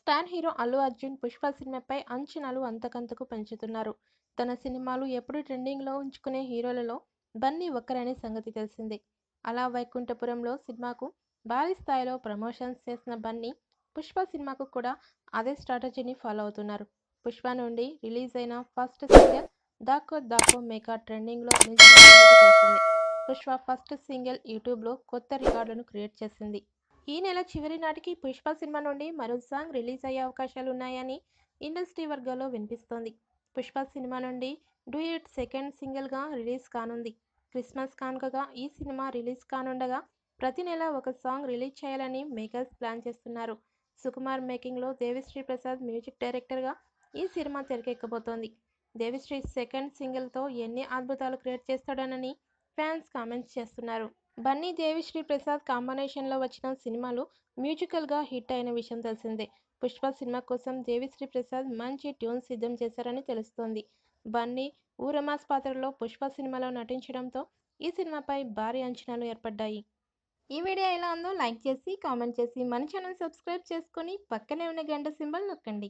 Star hero Allu Arjun 'Pushpa' సినిమాపై అంచనాలు అంతకంతకు పెంచుతున్నారు. తన సినిమాలు ఎప్పుడూ ట్రెండింగ్‌లో ఉంచుకునే హీరోలలో బన్నీ ఒక్కరనే సంగతి తెలిసిందే. అలా 'వైకుంఠపురంలో' సినిమాకు భారీ స్థాయిలో ప్రమోషన్స్ చేసిన బన్నీ 'పుష్ప' సినిమాకు కూడా అదే స్ట్రాటజీని ఫాలో అవుతున్నారు. 'పుష్ప' నుండి రిలీజ్ అయిన ఫస్ట్ సింగిల్ 'దాక్కో దాక్కో మేకా' ట్రెండింగ్‌లో నిలిచిన సంగతి తెలిసిందే. 'పుష్ప' ఫస్ట్ సింగిల్ యూట్యూబ్‌లో కొత్త రికార్డులను క్రియేట్ చేసింది. ఈ నెల చివరి నాటికి 'పుష్ప' సినిమా నుండి మరో సాంగ్ రిలీజ్ అయ్యే అవకాశాలున్నాయని ఇండస్ట్రీ వర్గాల్లో వినిపిస్తోంది. 'పుష్ప' సినిమా నుండి 'డూ ఇట్' సెకండ్ సింగిల్గా రిలీజ్ కానుంది. క్రిస్మస్ కానుకగా ఈ సినిమా రిలీజ్ కానుండగా ప్రతి నెలా ఒక సాంగ్ రిలీజ్ చేయాలని మేకర్స్ ప్లాన్ చేస్తున్నారు. సుకుమార్ మేకింగ్లో దేవిశ్రీ ప్రసాద్ మ్యూజిక్ డైరెక్టర్గా ఈ సినిమా తెరకెక్కబోతోంది. దేవిశ్రీ సెకండ్ సింగిల్తో ఎన్ని అద్భుతాలు క్రియేట్ చేస్తాడోనని ఫ్యాన్స్ కామెంట్స్ చేస్తున్నారు. బన్నీ దేవిశ్రీ ప్రసాద్ కాంబినేషన్లో వచ్చిన సినిమాలు మ్యూజికల్గా హిట్ అయిన విషయం తెలిసిందే. 'పుష్ప' సినిమా కోసం దేవిశ్రీ ప్రసాద్ మంచి ట్యూన్స్ సిద్ధం చేశారని తెలుస్తోంది. బన్నీ ఊరమాస్ పాత్రలో 'పుష్ప' సినిమాలో నటించడంతో ఈ సినిమాపై భారీ అంచనాలు ఏర్పడ్డాయి. ఈ వీడియో ఎలా ఉందో లైక్ చేసి, కామెంట్ చేసి మన ఛానల్ సబ్స్క్రైబ్ చేసుకొని పక్కనే ఉన్న గంట సింబల్ నొక్కండి.